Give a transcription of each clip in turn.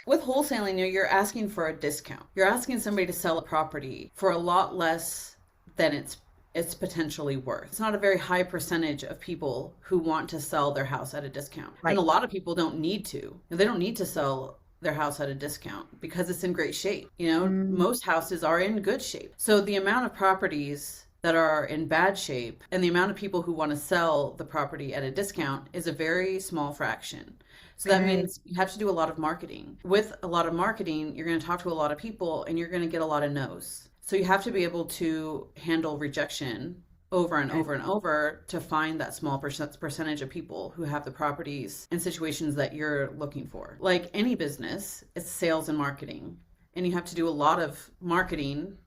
With wholesaling, you're asking for a discount. You're asking somebody to sell a property for a lot less than it's potentially worth. It's not a very high percentage of people who want to sell their house at a discount. And a Right. lot of people don't need to. They don't need to sell their house at a discount because it's in great shape. Mm, Most houses are in good shape. So the amount of properties that are in bad shape and the amount of people who want to sell the property at a discount is a very small fraction. So that okay. means you have to do a lot of marketing. With a lot of marketing, you're going to talk to a lot of people and you're going to get a lot of no's. So you have to be able to handle rejection over and Okay. over and over to find that small percentage of people who have the properties and situations that you're looking for. Like any business, it's sales and marketing. And you have to do a lot of marketing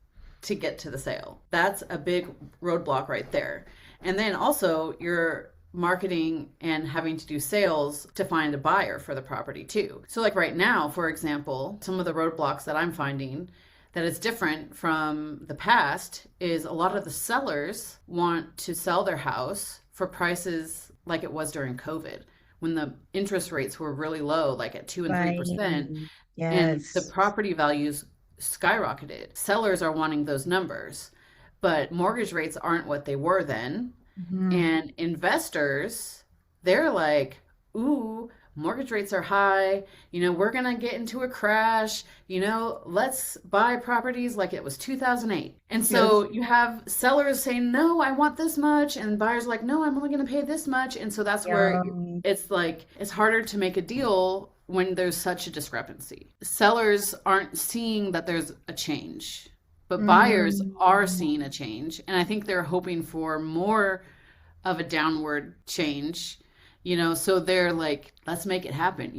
to get to the sale. That's a big roadblock right there. And then also you're marketing and having to do sales to find a buyer for the property too. So like right now, for example, some of the roadblocks that I'm finding that is different from the past is a lot of the sellers want to sell their house for prices like it was during COVID when the interest rates were really low, like at 2 and Right. 3%, and the Yes. property values skyrocketed. Sellers are wanting those numbers, but mortgage rates aren't what they were then. Mhm. And investors, they're like, ooh, mortgage rates are high. We're going to get into a crash. Let's buy properties like it was 2008. And Yes. so you have sellers saying, no, I want this much. And buyers like, no, I'm only going to pay this much. And so that's where Yeah. it's like, it's harder to make a deal when there's such a discrepancy. Sellers aren't seeing that there's a change, but buyers are Mm. seeing a change. And I think they're hoping for more of a downward change, so they're like, let's make it happen.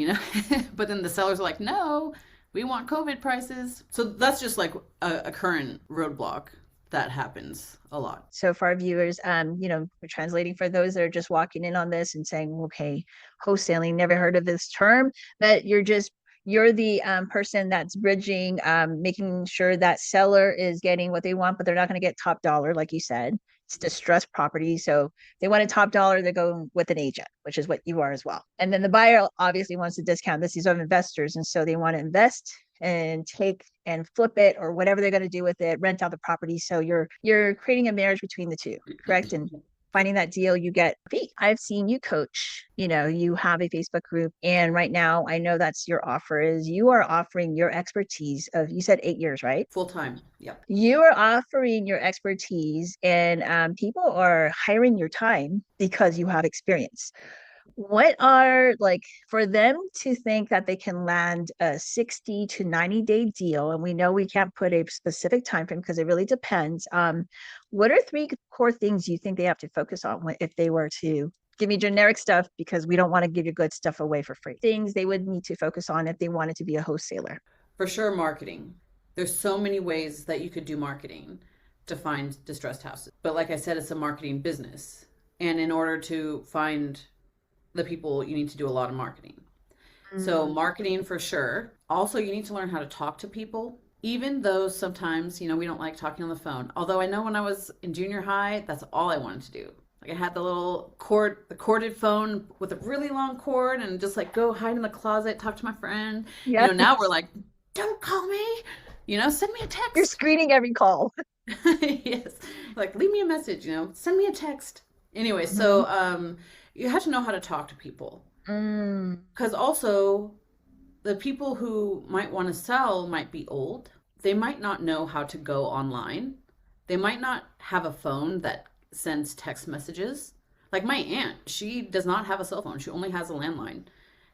But then the sellers are like, no, we want COVID prices. So that's just like a current roadblock that happens a lot. So for our viewers, we're translating for those that are just walking in on this and saying, okay, wholesaling, never heard of this term, but you're the person that's bridging, making sure that seller is getting what they want, but they're not going to get top dollar, like you said. It's distressed property. So they want a top dollar, they go with an agent, which is what you are as well. And then the buyer obviously wants to discount this. These are investors. And so they want to invest and take and flip it or whatever they're going to do with it, rent out the property. So you're creating a marriage between the two, correct? And finding that deal, you get a fee. I've seen you coach, you have a Facebook group. And right now I know that's your offer is you are offering your expertise of, you said 8 years, right? Full time. Yep. You are offering your expertise and people are hiring your time because you have experience. What are like for them to think that they can land a 60 to 90-day deal, and we know we can't put a specific time frame because it really depends. What are three core things you think they have to focus on if they were to give me generic stuff because we don't want to give you good stuff away for free? Things they would need to focus on if they wanted to be a wholesaler. For sure, marketing. There's so many ways that you could do marketing to find distressed houses. But like I said, it's a marketing business. And in order to find the people, you need to do a lot of marketing. So, Mm, marketing for sure. Also, you need to learn how to talk to people, even though sometimes, we don't like talking on the phone. Although I know when I was in junior high, that's all I wanted to do. Like I had the little the corded phone with a really long cord and just like go hide in the closet, talk to my friend. Now we're yes. like, don't call me, send me a You're text. screening every call. Yes. Like leave me a message, send me a text. Anyway, Mhm. so you have to know how to talk to people. Mm, Because also, the people who might want to sell might be old. They might not know how to go online. They might not have a phone that sends text messages. Like my aunt, she does not have a cell phone. She only has a landline,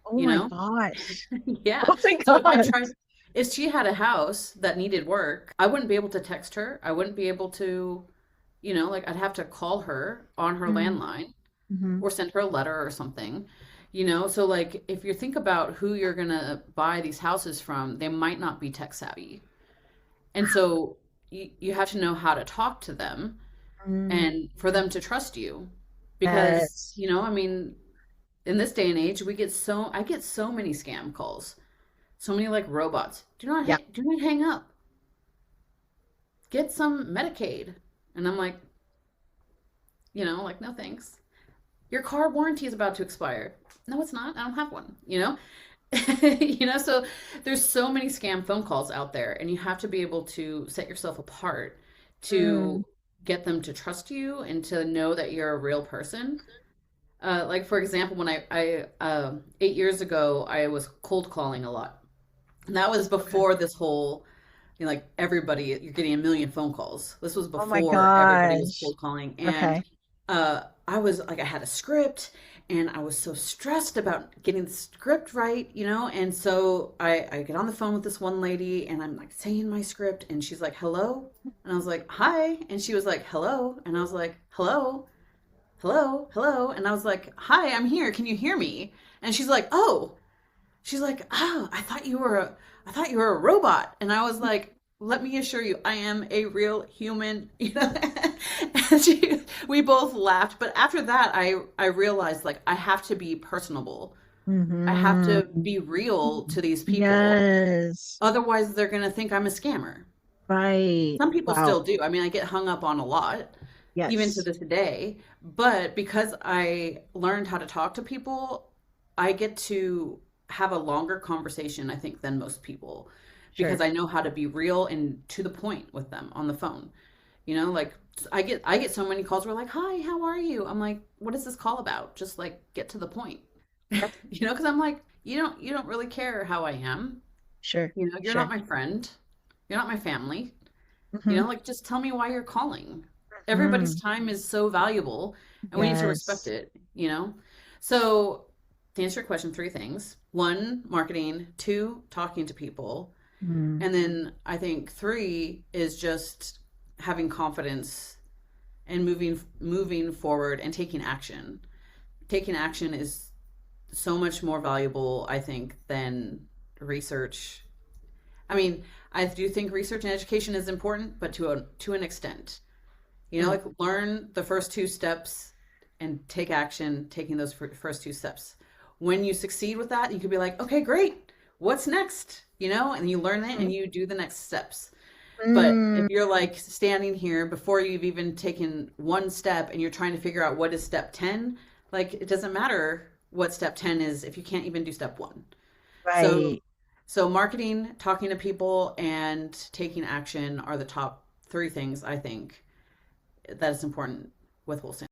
oh you my know? gosh. Yeah. Oh my So God. if she had a house that needed work, I wouldn't be able to text her. I wouldn't be able to, like I'd have to call her on her landline Mm-hmm. or send her a letter or something. So like if you think about who you're going to buy these houses from, they might not be tech savvy. And so you have to know how to talk to them Mm, and for them to trust you. Because, yes. I mean, in this day and age, I get so many scam calls. So many like robots. Yeah. Do not hang up. Get some Medicaid. And I'm like, like no thanks. Your car warranty is about to expire. No, it's not. I don't have one. So there's so many scam phone calls out there, and you have to be able to set yourself apart Mm, to get them to trust you and to know that you're a real person. Like for example, when 8 years ago, I was cold calling a lot. And that was okay. before this whole, like everybody, you're getting a million phone calls. This was Oh my before everybody was gosh. cold calling. And Okay. I was like, I had a script and I was so stressed about getting the script right, And so I get on the phone with this one lady and I'm like saying my script and she's like, hello. And I was like, hi. And she was like, hello. And I was like, hello, hello, hello. And I was like, hi, I'm here. Can you hear me? And she's like, oh. She's like, "Oh, I thought you were a robot." And I was like, "Let me assure you, I am a real human." And we both laughed. But after that, I realized like I have to be personable. I have Mm-hmm. to be real to these people. Yes. Otherwise, they're going to think I'm a scammer. Right. Some people Wow. still do. I mean, I get hung up on a lot, even to Yes. this day. But because I learned how to talk to people, I get to have a longer conversation, I think, than most people because Sure. I know how to be real and to the point with them on the phone. Like I get so many calls where like, "Hi, how are you?" I'm like, "What is this call about?" Just like get to the point. Yep. Because I'm like, you don't really care how I am. Sure. You're not Sure. my friend. You're not my family. Mm-hmm. Like just tell me why you're calling. Everybody's Mm. time is so valuable and we need to respect Yes. it. So to answer your question, three things. One, marketing. Two, talking to people. Mm. And then I think three is just having confidence and moving forward and taking action. Taking action is so much more valuable, I think, than research. I mean, I do think research and education is important, but to an extent. Mm. Like learn the first two steps and take action taking those first two steps. When you succeed with that, you could be like, okay, great. What's next? And you learn it and you do the next steps. But if Mm. you're like standing here before you've even taken one step and you're trying to figure out what is step 10, like it doesn't matter what step 10 is if you can't even do step 1. So Right. so marketing, talking to people and taking action are the top three things I think that is important with wholesaling.